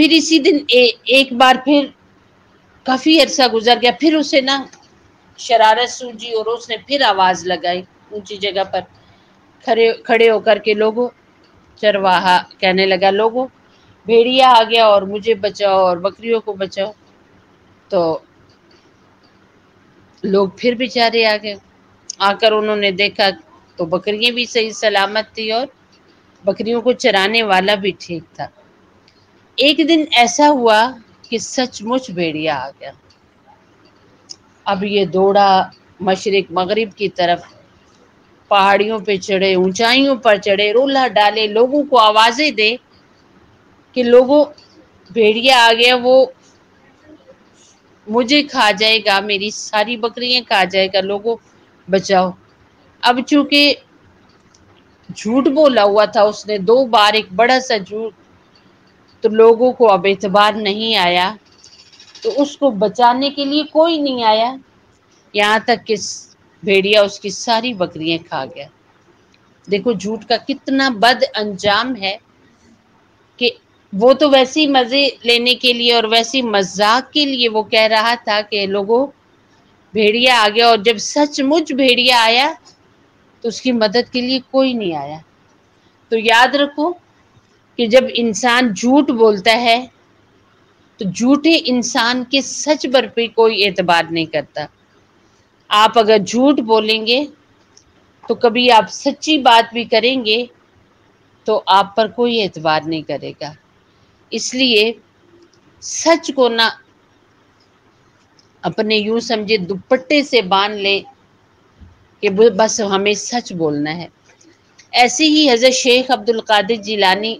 پھر اسی دن ایک بار پھر کافی عرصہ گزر گیا، پھر اسے نا شرارت سوجی اور اس نے پھر آواز لگائی اونچی جگہ پر کھڑے ہو کر کے، لوگوں، چرواہا کہنے لگا لوگوں بھیڑیا آ گیا اور مجھے بچاؤ اور بکریوں کو بچاؤ۔ تو لوگ پھر بیچارے آ گئے، آ کر انہوں نے دیکھا تو بکریاں بھی صحیح سلامت تھی اور بکریوں کو چرانے والا بھی ٹھیک تھا۔ ایک دن ایسا ہوا کہ سچ مچ بھیڑیا آ گیا۔ اب یہ دوڑا مشرق مغرب کی طرف، پہاڑیوں پہ چڑھے، اونچائیوں پر چڑھے، رولہ ڈالے، لوگوں کو آوازیں دے کہ لوگوں بھیڑیا آ گیا، وہ مجھے کھا جائے گا، میری ساری بکریاں کھا جائے گا، لوگوں بچاؤ۔ اب چونکہ جھوٹ بولا ہوا تھا اس نے 2 بار، ایک بڑا سا جھوٹ، تو لوگوں کو اب اعتبار نہیں آیا، تو اس کو بچانے کے لیے کوئی نہیں آیا، یہاں تک کہ بھیڑیا اس کی ساری بکریاں کھا گیا۔ دیکھو جھوٹ کا کتنا بد انجام ہے، کہ وہ تو ویسی مزے لینے کے لیے اور ویسی مذاق کے لیے وہ کہہ رہا تھا کہ لوگوں بھیڑیا آ گیا، اور جب سچ مچ بھیڑیا آیا تو اس کی مدد کے لیے کوئی نہیں آیا۔ تو یاد رکھو کہ جب انسان جھوٹ بولتا ہے تو جھوٹے انسان کے سچ پر بھی کوئی اعتبار نہیں کرتا۔ آپ اگر جھوٹ بولیں گے تو کبھی آپ سچی بات بھی کریں گے تو آپ پر کوئی اعتبار نہیں کرے گا۔ اس لیے سچ کو نہ اپنے یوں سمجھے دوپٹے سے باندھ لیں کہ بس ہمیں سچ بولنا ہے۔ ایسے ہی حضرت شیخ عبد القادر جیلانی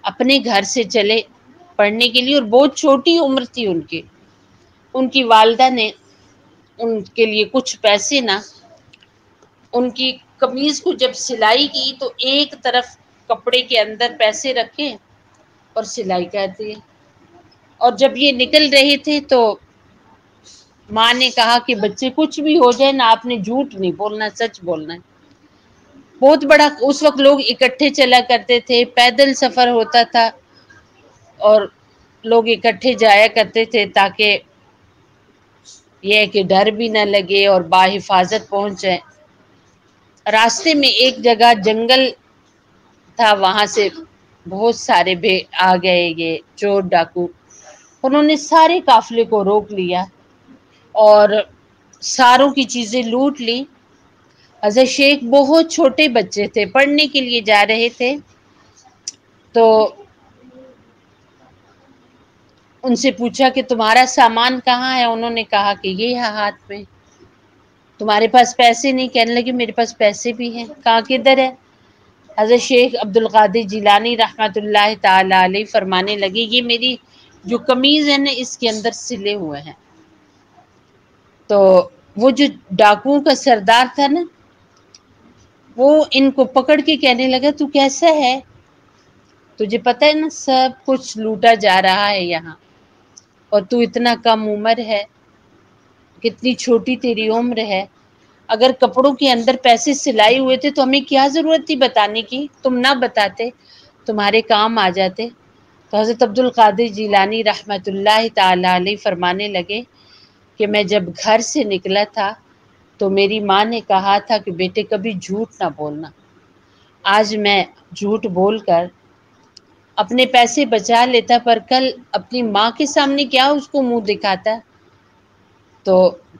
اپنے گھر سے چلے پڑھنے کے لیے، اور بہت چھوٹی عمر تھی ان کی والدہ نے ان کے لیے کچھ پیسے نہ، ان کی قمیض کو جب سلائی کی تو ایک طرف کپڑے کے اندر پیسے رکھے اور سلائی کر دی، اور جب یہ نکل رہے تھے تو ماں نے کہا کہ بچے کچھ بھی ہو جائے نا، آپ نے جھوٹ نہیں بولنا، سچ بولنا ہے۔ بہت بڑا اس وقت لوگ اکٹھے چلا کرتے تھے، پیدل سفر ہوتا تھا اور لوگ اکٹھے جایا کرتے تھے تاکہ یہ ہے کہ ڈر بھی نہ لگے اور باحفاظت پہنچ جائے۔ راستے میں ایک جگہ جنگل تھا، وہاں سے بہت سارے آ گئے یہ چور ڈاکو، انہوں نے سارے قافلے کو روک لیا اور ساروں کی چیزیں لوٹ لی۔ حضرت شیخ بہت چھوٹے بچے تھے، پڑھنے کے لیے جا رہے تھے، تو ان سے پوچھا کہ تمہارا سامان کہاں ہے؟ انہوں نے کہا کہ یہ ہے ہاتھ میں۔ تمہارے پاس پیسے نہیں؟ کہنے لگے میرے پاس پیسے بھی ہیں۔ کہا کدھر ہے؟ حضرت شیخ عبد القادر جیلانی رحمۃ اللہ تعالی علیہ فرمانے لگے یہ میری جو قمیض ہے نا اس کے اندر سلے ہوئے ہیں۔ تو وہ جو ڈاکوؤں کا سردار تھا نا، وہ ان کو پکڑ کے کہنے لگا تو کیسا ہے؟ تجھے پتہ ہے نا سب کچھ لوٹا جا رہا ہے یہاں، اور تو اتنا کم عمر ہے، کتنی چھوٹی تیری عمر ہے، اگر کپڑوں کے اندر پیسے سلائے ہوئے تھے تو ہمیں کیا ضرورت تھی بتانے کی؟ تم نہ بتاتے، تمہارے کام آ جاتے۔ تو حضرت عبد القادر جیلانی رحمۃ اللہ تعالی علیہ فرمانے لگے کہ میں جب گھر سے نکلا تھا تو میری ماں نے کہا تھا کہ بیٹے کبھی جھوٹ نہ بولنا، آج میں جھوٹ بول کر اپنے پیسے بچا لیتا، پر کل اپنی ماں کے سامنے کیا اس کو منہ دکھاتا۔ تو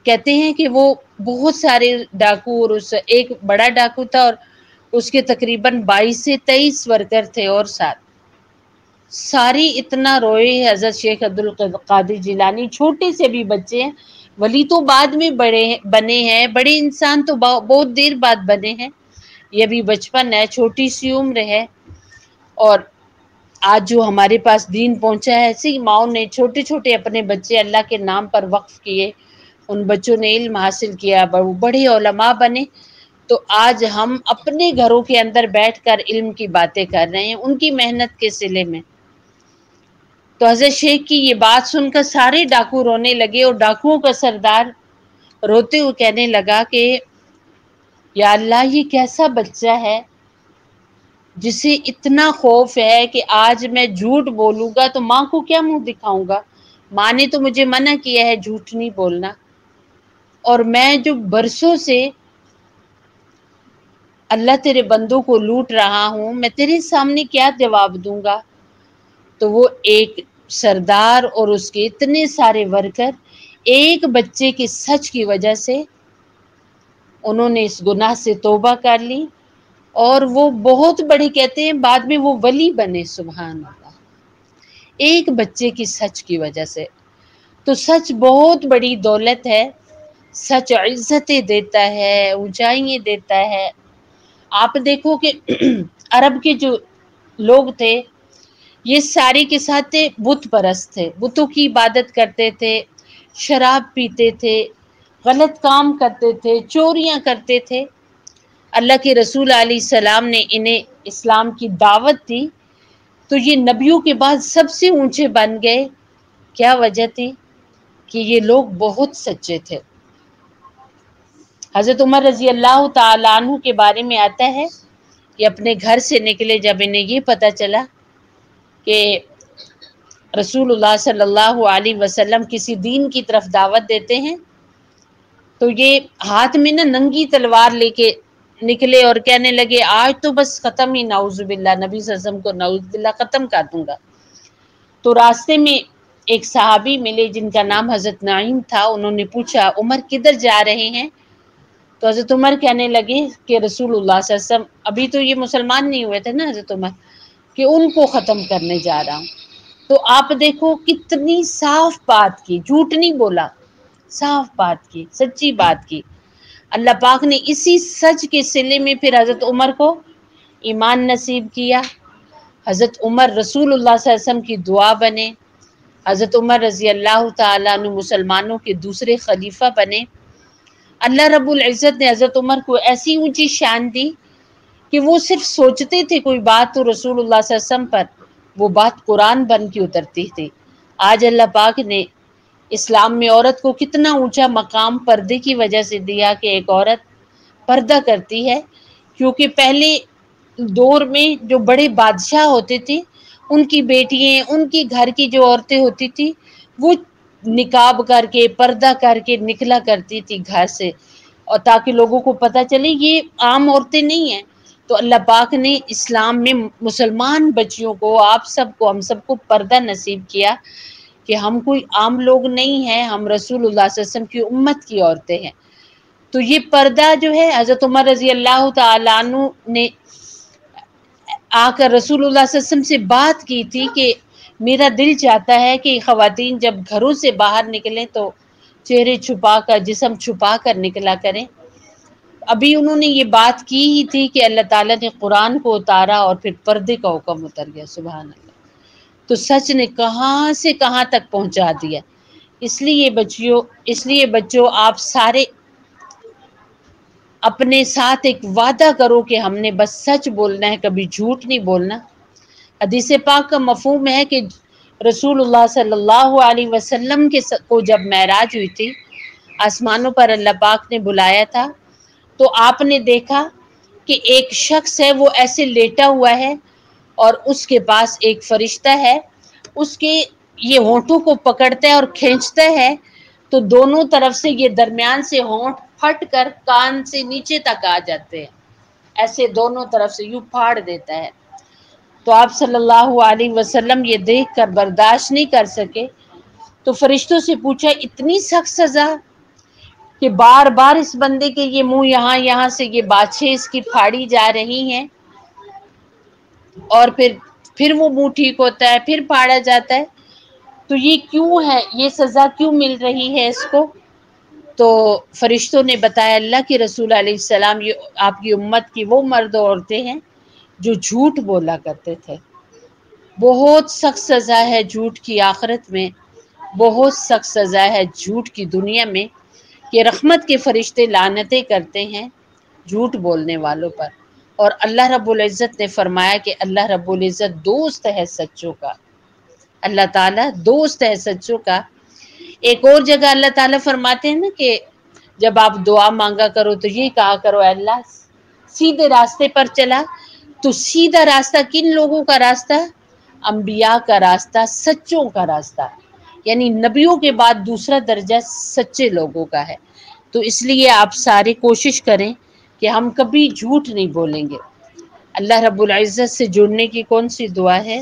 کہتے ہیں کہ وہ بہت سارے ڈاکو، اور اس ایک بڑا ڈاکو تھا اور اس کے تقریباً 22 سے 23 ورکر تھے، اور ساری اتنا روئے۔ حضرت شیخ عبد القادر جیلانی چھوٹے سے بھی بچے ہیں، ولی تو بعد میں بنے ہیں، بڑے انسان تو بہت دیر بعد بنے ہیں، یہ بھی بچپن ہے، چھوٹی سی عمر ہے، اور آج جو ہمارے پاس دین پہنچا ہے، ایسے ہی ماؤں نے چھوٹے چھوٹے اپنے بچے اللہ کے نام پر وقف کیے، ان بچوں نے علم حاصل کیا، بڑے علماء بنے، تو آج ہم اپنے گھروں کے اندر بیٹھ کر علم کی باتیں کر رہے ہیں ان کی محنت کے صلے میں۔ تو حضرت شیخ کی یہ بات سن کر سارے ڈاکو رونے لگے، اور ڈاکوؤں کا سردار روتے ہوئے کہنے لگا کہ یا اللہ یہ کیسا بچہ ہے جسے اتنا خوف ہے کہ آج میں جھوٹ بولوں گا تو ماں کو کیا منہ دکھاؤں گا، ماں نے تو مجھے منع کیا ہے جھوٹ نہیں بولنا، اور میں جو برسوں سے اللہ تیرے بندوں کو لوٹ رہا ہوں، میں تیرے سامنے کیا جواب دوں گا۔ تو وہ ایک سردار اور اس کے اتنے سارے ورکر ایک بچے کے سچ کی وجہ سے انہوں نے اس گناہ سے توبہ کر لی، اور وہ بہت بڑے کہتے ہیں بعد میں وہ ولی بنے، سبحان اللہ، ایک بچے کی سچ کی وجہ سے۔ تو سچ بہت بڑی دولت ہے، سچ عزتیں دیتا ہے، اونچائیاں دیتا ہے۔ آپ دیکھو کہ عرب کے جو لوگ تھے یہ سارے کے ساتھ بت پرست تھے، بتوں کی عبادت کرتے تھے، شراب پیتے تھے، غلط کام کرتے تھے، چوریاں کرتے تھے۔ اللہ کے رسول علیہ السلام نے انہیں اسلام کی دعوت دی تو یہ نبیوں کے بعد سب سے اونچے بن گئے۔ کیا وجہ تھی؟ کہ یہ لوگ بہت سچے تھے۔ حضرت عمر رضی اللہ تعالیٰ عنہ کے بارے میں آتا ہے کہ اپنے گھر سے نکلے جب انہیں یہ پتہ چلا کہ رسول اللہ صلی اللہ علیہ وسلم کسی دین کی طرف دعوت دیتے ہیں، تو یہ ہاتھ میں ننگی تلوار لے کے نکلے اور کہنے لگے آج تو بس ختم ہی، نعوذ باللہ، نبی صلی اللہ علیہ وسلم کو نعوذ باللہ ختم کر دوں گا۔ تو راستے میں ایک صحابی ملے جن کا نام حضرت نعیم تھا، انہوں نے پوچھا عمر کدھر جا رہے ہیں؟ تو حضرت عمر کہنے لگے کہ رسول اللہ صلی اللہ علیہ وسلم، ابھی تو یہ مسلمان نہیں ہوئے تھے نا حضرت عمر، کہ ان کو ختم کرنے جا رہا ہوں۔ تو آپ دیکھو کتنی صاف بات کی، جھوٹ نہیں بولا، صاف بات کی، سچی بات کی۔ اللہ پاک نے اسی سچ کے صلے میں پھر حضرت عمر کو ایمان نصیب کیا۔ حضرت عمر رسول اللہ صلی اللہ علیہ وسلم کی دعا بنے، حضرت عمر رضی اللہ تعالیٰ عنہ مسلمانوں کے دوسرے خلیفہ بنے۔ اللہ رب العزت نے حضرت عمر کو ایسی اونچی شان دی کہ وہ صرف سوچتے تھے کوئی بات تو رسول اللہ صلی اللہ علیہ وسلم پر وہ بات قرآن بن کے اترتی تھی۔ آج اللہ پاک نے اسلام میں عورت کو کتنا اونچا مقام پردے کی وجہ سے دیا کہ ایک عورت پردہ کرتی ہے، کیونکہ پہلے دور میں جو بڑے بادشاہ ہوتے تھے ان کی بیٹیاں، ان کی گھر کی جو عورتیں ہوتی تھی وہ نقاب کر کے پردہ کر کے نکلا کرتی تھی گھر سے، اور تاکہ لوگوں کو پتہ چلے یہ عام عورتیں نہیں ہیں۔ تو اللہ پاک نے اسلام میں مسلمان بچیوں کو، آپ سب کو، ہم سب کو پردہ نصیب کیا کہ ہم کوئی عام لوگ نہیں ہیں، ہم رسول اللہ صلی اللہ علیہ وسلم کی امت کی عورتیں ہیں۔ تو یہ پردہ جو ہے حضرت عمر رضی اللہ تعالیٰ عنہ نے آ کر رسول اللہ صلی اللہ علیہ وسلم سے بات کی تھی کہ میرا دل چاہتا ہے کہ خواتین جب گھروں سے باہر نکلیں تو چہرے چھپا کر، جسم چھپا کر نکلا کریں۔ ابھی انہوں نے یہ بات کی ہی تھی کہ اللہ تعالیٰ نے قرآن کو اتارا اور پھر پردے کا حکم اتر گیا، سبحان اللہ۔ تو سچ نے کہاں سے کہاں تک پہنچا دیا۔ اس لیے بچوں آپ سارے اپنے ساتھ ایک وعدہ کرو کہ ہم نے بس سچ بولنا ہے، کبھی جھوٹ نہیں بولنا۔ حدیث پاک کا مفہوم ہے کہ رسول اللہ صلی اللہ علیہ وسلم کو جب معراج ہوئی تھی، آسمانوں پر اللہ پاک نے بلایا تھا تو آپ نے دیکھا کہ ایک شخص ہے وہ ایسے لیٹا ہوا ہے اور اس کے پاس ایک فرشتہ ہے، اس کے یہ ہونٹوں کو پکڑتا ہے اور کھینچتا ہے تو دونوں طرف سے یہ درمیان سے ہونٹ پھٹ کر کان سے نیچے تک آ جاتے ہیں، ایسے دونوں طرف سے یوں پھاڑ دیتا ہے۔ تو آپ صلی اللہ علیہ وسلم یہ دیکھ کر برداشت نہیں کر سکے تو فرشتوں سے پوچھا اتنی سخت سزا کہ بار بار اس بندے کے یہ منہ یہاں سے یہ باتیں اس کی پھاڑی جا رہی ہیں، اور پھر وہ منہ ٹھیک ہوتا ہے، پھر پھاڑا جاتا ہے، تو یہ کیوں ہے، یہ سزا کیوں مل رہی ہے اس کو؟ تو فرشتوں نے بتایا اللہ کے رسول علیہ السلام یہ آپ کی امت کی وہ مرد و عورتیں ہیں جو جھوٹ بولا کرتے تھے۔ بہت سخت سزا ہے جھوٹ کی آخرت میں، بہت سخت سزا ہے جھوٹ کی دنیا میں، کہ رحمت کے فرشتے لعنتیں کرتے ہیں جھوٹ بولنے والوں پر۔ اور اللہ رب العزت نے فرمایا کہ اللہ رب العزت دوست ہے سچوں کا، اللہ تعالیٰ دوست ہے سچوں کا۔ ایک اور جگہ اللہ تعالیٰ فرماتے ہیں نا کہ جب آپ دعا مانگا کرو تو یہ کہا کرو اے اللہ سیدھے راستے پر چلا تو سیدھا راستہ کن لوگوں کا راستہ؟ انبیاء کا راستہ، سچوں کا راستہ، یعنی نبیوں کے بعد دوسرا درجہ سچے لوگوں کا ہے۔ تو اس لیے آپ سارے کوشش کریں کہ ہم کبھی جھوٹ نہیں بولیں گے۔ اللہ رب العزت سے جڑنے کی کون سی دعا ہے؟